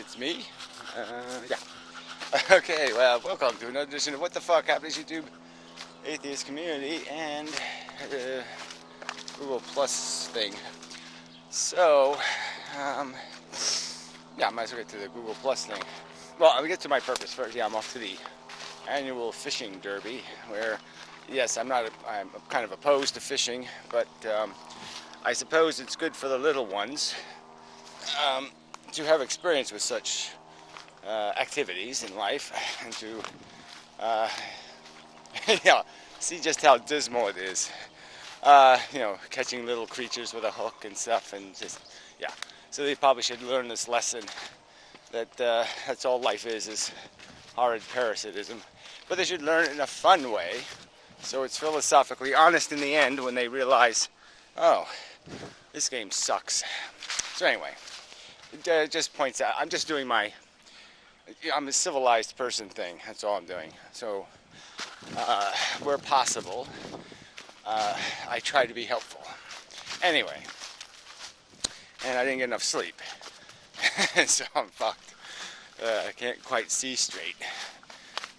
it's me. Yeah. Okay, well, welcome to another edition of What the Fuck Happens YouTube Atheist Community and Google Plus thing. So, yeah, I might as well get to the Google Plus thing. Well, I'll get to my purpose first. Yeah, I'm off to the annual fishing derby where, yes, I'm kind of opposed to fishing, but I suppose it's good for the little ones to have experience with such activities in life and to yeah, see just how dismal it is. Catching little creatures with a hook and stuff, and just, yeah. So they probably should learn this lesson that that's all life is horrid parasitism. But they should learn it in a fun way, so it's philosophically honest in the end when they realize, oh, this game sucks. So anyway, it just points out, I'm just doing I'm a civilized person thing, that's all I'm doing. So, where possible, I try to be helpful. Anyway, and I didn't get enough sleep, so I'm fucked. I can't quite see straight.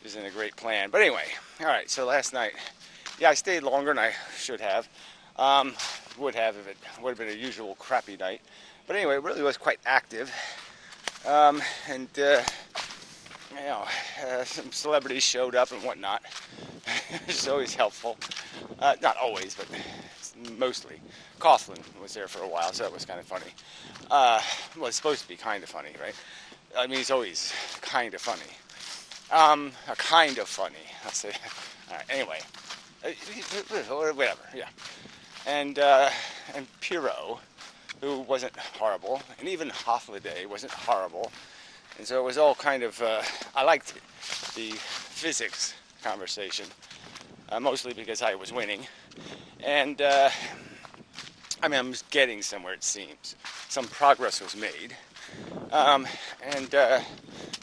Isn't a great plan. But anyway, alright, so last night, yeah, I stayed longer than I should have. Would have if it would have been a usual crappy night. But anyway, it really was quite active. Some celebrities showed up and whatnot. It's always helpful. Not always, but mostly. Coughlin was there for a while, so that was kind of funny. Well, it's supposed to be kind of funny, right? I mean, it's always kind of funny. A kind of funny, I'll say. All right, anyway. Whatever, yeah. And Piro, who wasn't horrible, and even Hofladay wasn't horrible. And so it was all kind of, I liked the physics conversation, mostly because I was winning. And, I'm just getting somewhere, it seems. Some progress was made.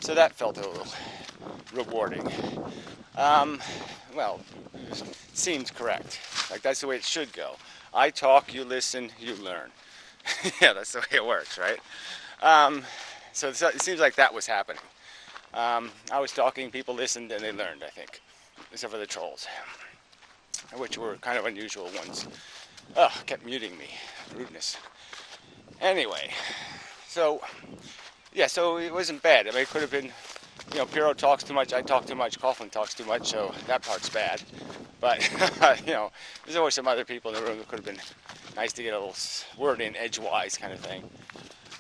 So that felt a little rewarding. Well, it seems correct. Like, that's the way it should go. I talk, you listen, you learn. Yeah, that's the way it works, right? So it seems like that was happening. I was talking, people listened, and they learned, I think. Except for the trolls, which were kind of unusual ones. Kept muting me. Rudeness. Anyway, so, yeah, so it wasn't bad. I mean, it could have been, Piro talks too much, I talk too much, Coughlin talks too much, so that part's bad. But, there's always some other people in the room that could have been nice to get a little word in edgewise kind of thing.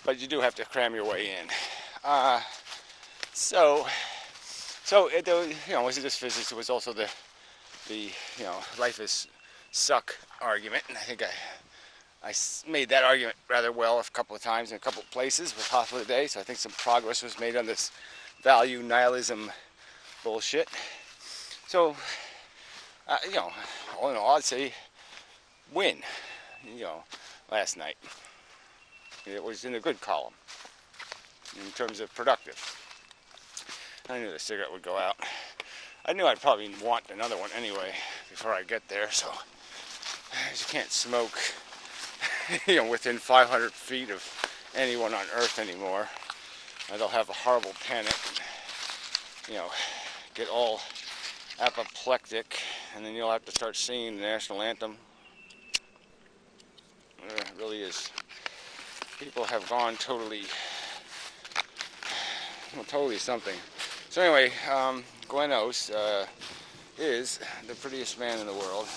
But you do have to cram your way in. So it wasn't just physics, it was also the life is suck argument. And I think I made that argument rather well a couple of times in a couple of places with Hofladay, so I think some progress was made on this value nihilism bullshit. So, all in all, I'd say win, last night. It was in a good column in terms of productive. I knew the cigarette would go out. I knew I'd probably want another one anyway before I get there, so you can't smoke within 500 feet of anyone on Earth anymore. And they'll have a horrible panic and, get all apoplectic, and then you'll have to start singing the national anthem. It really is. People have gone totally something. So anyway, Glenos is the prettiest man in the world.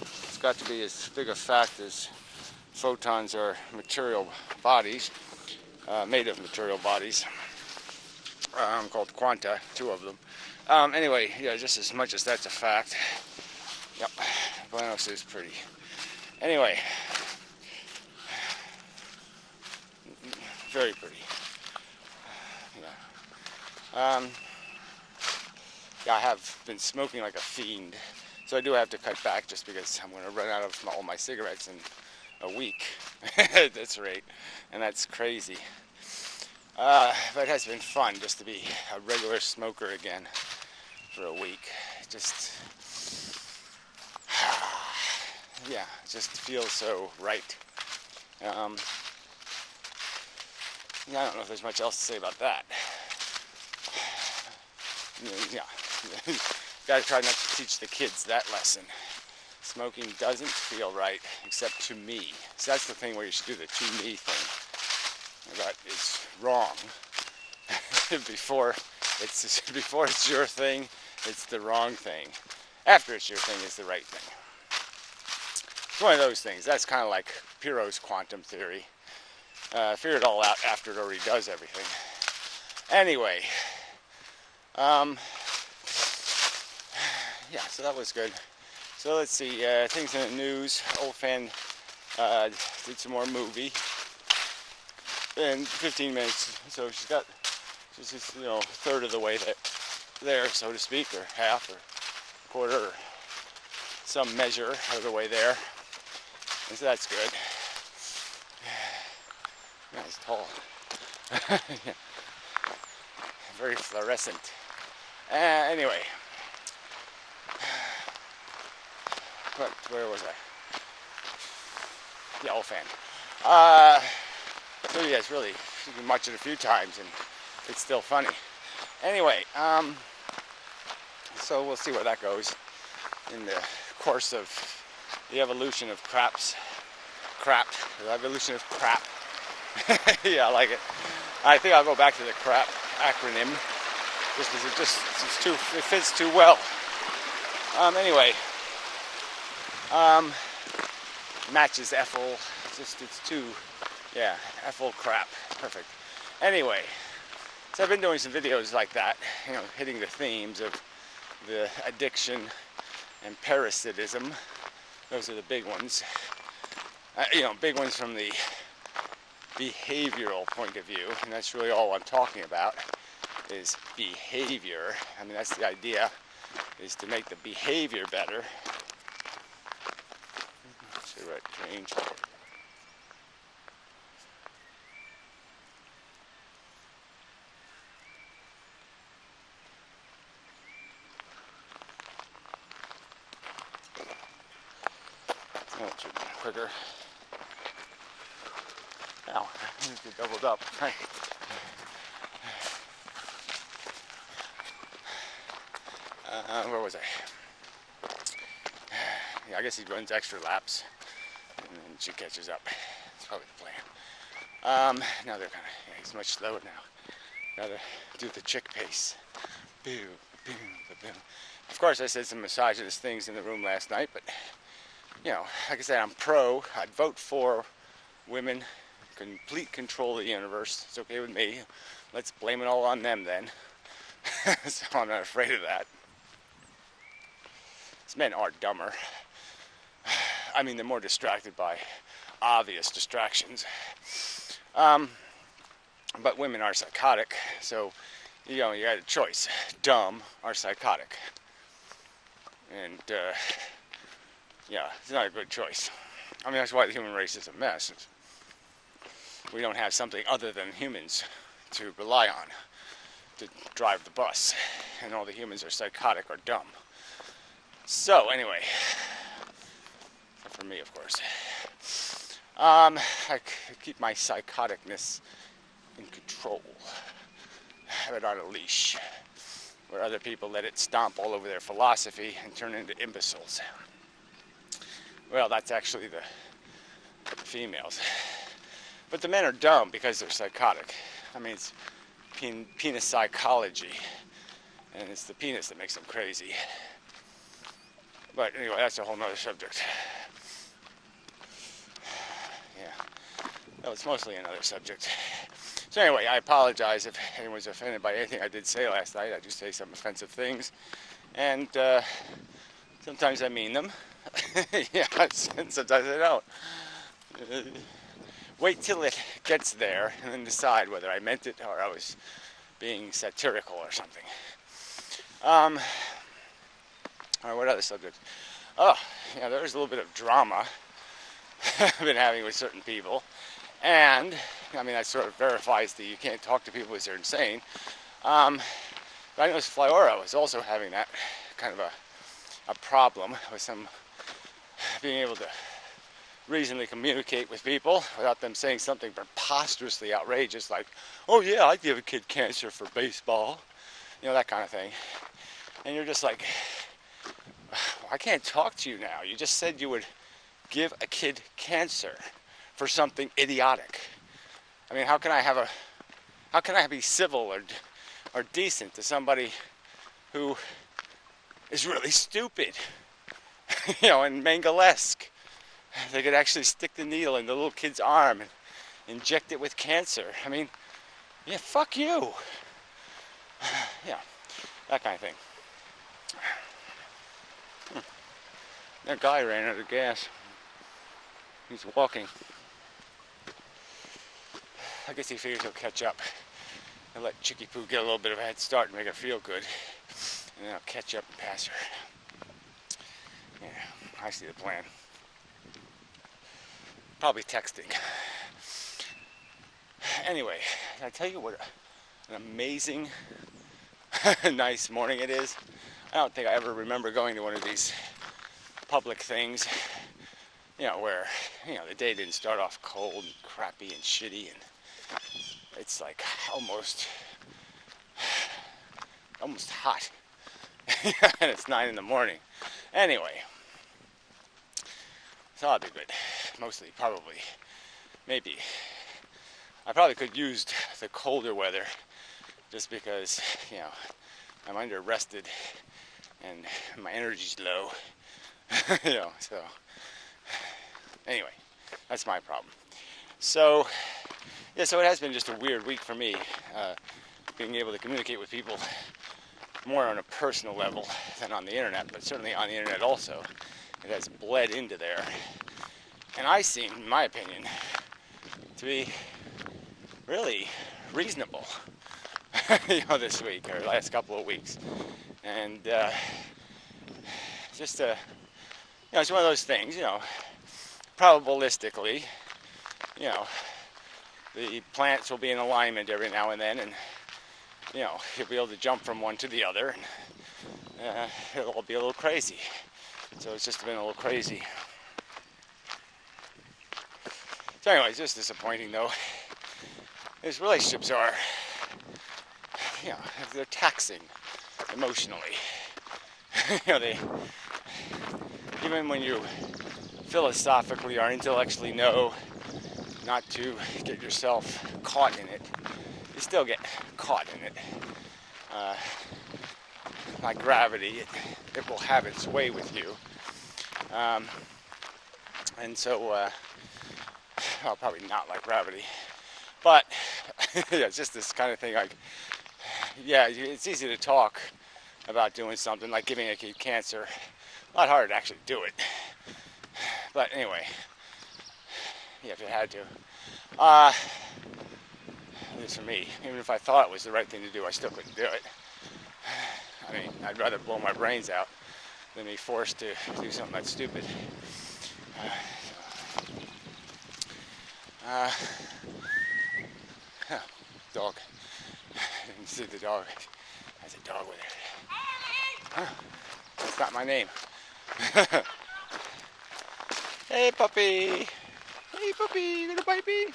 It's got to be as big a fact as photons are material bodies, made of material bodies, called quanta, 2 of them. Anyway, yeah, just as much as that's a fact. Yep, Glenos is pretty. Anyway, very pretty. Yeah, I have been smoking like a fiend, so I do have to cut back just because I'm going to run out of all my cigarettes in a week at this rate, and that's crazy. But it has been fun just to be a regular smoker again for a week. Just, yeah, it just feels so right. I don't know if there's much else to say about that. Yeah, gotta try not to teach the kids that lesson. Smoking doesn't feel right, except to me. So that's the thing where you should do the to me thing. That is wrong. before it's your thing, it's the wrong thing. After it's your thing, it's the right thing. It's one of those things. That's kind of like Piro's quantum theory. Figure it all out after it already does everything. Anyway, yeah, so that was good. So let's see, things in the news. Old fan did some more movie in 15 minutes. So she's just, you know, a third of the way there, so to speak, or half, or quarter, or some measure of the way there. And so that's good. Nice, tall. Yeah. Very fluorescent. Anyway. But where was I? Yeah, old fan. So yes, really, you can watch it a few times and it's still funny. Anyway, so we'll see where that goes in the course of the evolution of crap. The evolution of crap. Yeah, I like it. I think I'll go back to the crap acronym just because it fits too well. Anyway, matches Ethel. It's too, yeah, Ethel crap. Perfect. Anyway, so I've been doing some videos like that, you know, hitting the themes of the addiction and parasitism. Those are the big ones. You know, big ones from the behavioral point of view, and that's really all I'm talking about, is behavior. I mean, that's the idea, is to make the behavior better. Let's see what changed. That should be quicker. Now, I need to doubled up. Where was I? Yeah, I guess he runs extra laps, and then she catches up. That's probably the plan. Now they're kind of, yeah, he's much slower now. Gotta do the chick pace. Boom, boom, boom. Of course, I said some misogynist things in the room last night, but, you know, like I said, I'm pro. I'd vote for women, complete control of the universe. It's okay with me. Let's blame it all on them then. So I'm not afraid of that. These men are dumber. I mean, they're more distracted by obvious distractions. But women are psychotic, so, you know, you got a choice. Dumb or psychotic. And, yeah, it's not a good choice. I mean, that's why the human race is a mess. We don't have something other than humans to rely on to drive the bus. And all the humans are psychotic or dumb. So, anyway, for me, of course, I keep my psychoticness in control. Have it on a leash, where other people let it stomp all over their philosophy and turn into imbeciles. Well, that's actually the females. But the men are dumb because they're psychotic. I mean, it's penis psychology, and it's the penis that makes them crazy. But anyway, that's a whole nother subject. Yeah, no, it's mostly another subject. So anyway, I apologize if anyone's offended by anything I did say last night. I do say some offensive things, and sometimes I mean them. Yeah, and sometimes I don't. Wait till it gets there, and then decide whether I meant it or I was being satirical or something. Or what other subjects? Oh, yeah, there's a little bit of drama I've been having with certain people. And, I mean, that sort of verifies that you can't talk to people because they're insane. But I noticed Flyora was also having that kind of a problem with some being able to reasonably communicate with people without them saying something preposterously outrageous like, oh yeah, I'd give a kid cancer for baseball, that kind of thing. And you're just like, I can't talk to you now. You just said you would give a kid cancer for something idiotic. I mean, how can I be civil or decent to somebody who is really stupid, and Mengelesque? They could actually stick the needle in the little kid's arm and inject it with cancer. I mean, yeah, fuck you. Yeah, that kind of thing. That guy ran out of gas. He's walking. I guess he figures he'll catch up. He'll let Chicky Poo get a little bit of a head start and make her feel good. And then I'll catch up and pass her. Yeah, I see the plan. Probably texting. Anyway, I tell you what an amazing, nice morning it is. I don't think I ever remember going to one of these public things, where, the day didn't start off cold and crappy and shitty, and it's like almost hot. And it's 9 in the morning. Anyway, so I'll be good. Mostly, probably, maybe. I probably could use the colder weather just because, I'm under rested and my energy's low. So anyway, that's my problem. So, yeah, so it has been just a weird week for me, being able to communicate with people more on a personal level than on the internet, but certainly on the internet also. It has bled into there. And I seem, in my opinion, to be really reasonable, this week, or last couple of weeks. And just, it's one of those things, probabilistically, the planets will be in alignment every now and then, and, you'll be able to jump from one to the other, and it'll all be a little crazy. So it's just been a little crazy. So anyway, it's just disappointing, though. These relationships are, they're taxing emotionally. They, even when you philosophically or intellectually know not to get yourself caught in it, you still get caught in it. Like gravity, it will have its way with you. And so, well, probably not like gravity, but it's just this kind of thing. Like, yeah, it's easy to talk about doing something like giving a kid cancer. A lot harder to actually do it. But anyway, yeah, if you had to. At least for me, even if I thought it was the right thing to do, I still couldn't do it. I mean, I'd rather blow my brains out than be forced to do something that's stupid. Dog. You can see the dog. There's a dog with it. Huh? That's not my name. Hey, puppy. Hey, puppy. You gonna bite me?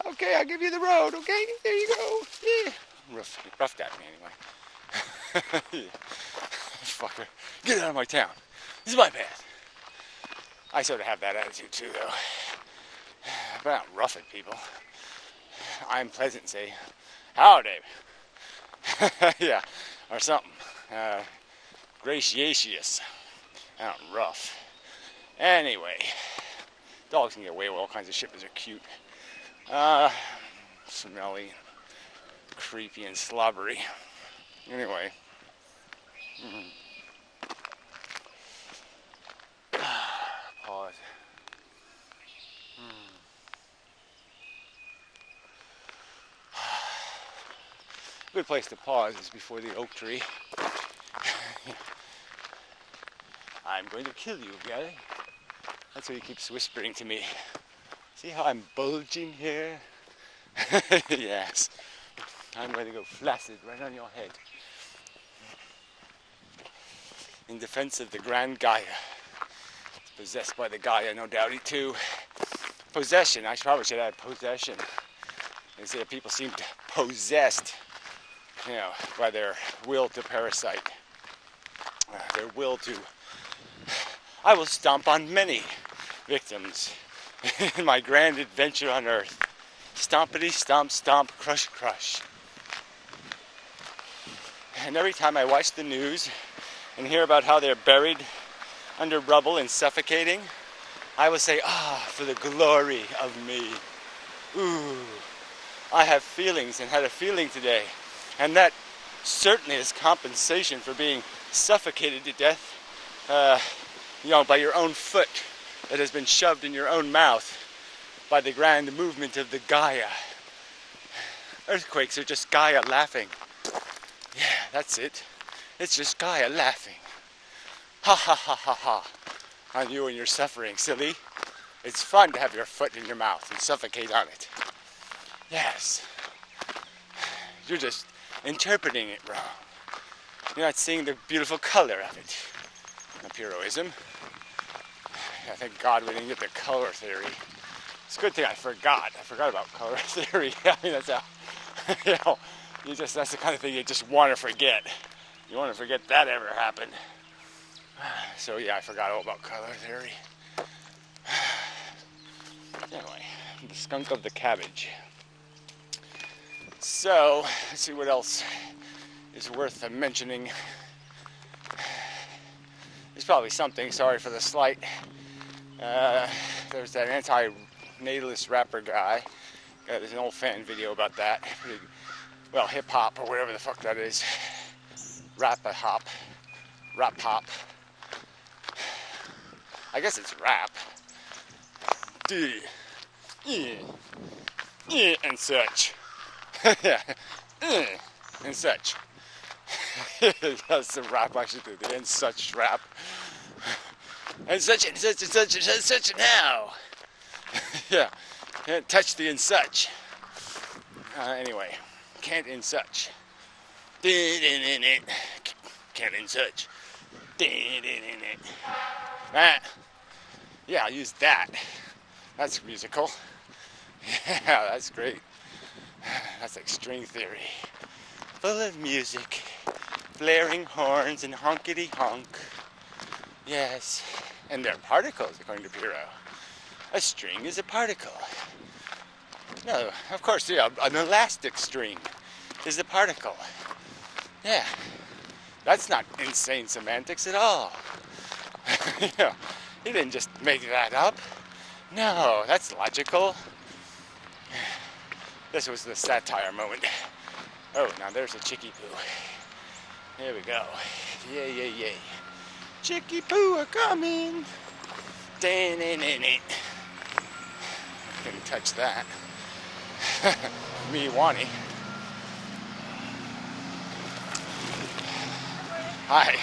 Okay, I'll give you the road. Okay, there you go. Yeah. Roughed at me anyway. Fucker. Get out of my town. This is my path. I sort of have that attitude too, though. But I don't rough at people. I'm pleasant, say, howdy. Yeah, or something. Gratiatious. I don't rough. Anyway, dogs can get away with all kinds of shit because they're cute. Smelly, creepy, and slobbery. Anyway. Pause. Good place to pause is before the oak tree. I'm going to kill you, Gary. That's what he keeps whispering to me. See how I'm bulging here? Yes. I'm going to go flaccid right on your head. In defense of the Grand Gaia. Possessed by the Gaia, no doubty too. Possession, I probably should add possession. They say people seem possessed, by their will to parasite. Their will to... I will stomp on many victims in my grand adventure on Earth. Stompity, stomp, stomp, crush, crush. And every time I watch the news and hear about how they're buried under rubble and suffocating, I will say, for the glory of me. Ooh, I have feelings and had a feeling today. And that certainly is compensation for being suffocated to death, by your own foot that has been shoved in your own mouth by the grand movement of the Gaia. Earthquakes are just Gaia laughing. Yeah, that's it. It's just Gaia laughing. Ha ha ha ha ha. On you and your suffering, silly. It's fun to have your foot in your mouth and suffocate on it. Yes. You're just interpreting it wrong. You're not seeing the beautiful color of it. A puroism. I thank God we didn't get the color theory. It's a good thing I forgot. I forgot about color theory. I mean, that's how, that's the kind of thing you just want to forget. You want to forget that ever happened. So yeah, I forgot all about color theory. Anyway, the skunk of the cabbage. So, let's see what else is worth mentioning. There's probably something, sorry for the slight. There's that anti-natalist rapper guy. There's an old fan video about that. Hip-hop or whatever the fuck that is. Rap-a-hop. Rap-hop. I guess it's rap. And such. Yeah. And such. That's the rap I should do. The and such rap. And such and such and such and such and such now. Yeah. Can't touch the and such. Anyway. Can't and such. Can't and such. Yeah, I'll use that. That's musical. Yeah, that's great. That's like string theory. Full of music, blaring horns and honkity honk. Yes, and they're particles, according to Piro. A string is a particle. No, of course, yeah, an elastic string is a particle. Yeah, that's not insane semantics at all. He didn't just make that up. No, that's logical. This was the satire moment. Oh, now there's a chickie poo. There we go. Yay, yay, yay. Chickie poo are coming. Couldn't touch that. Me wanty. Hi.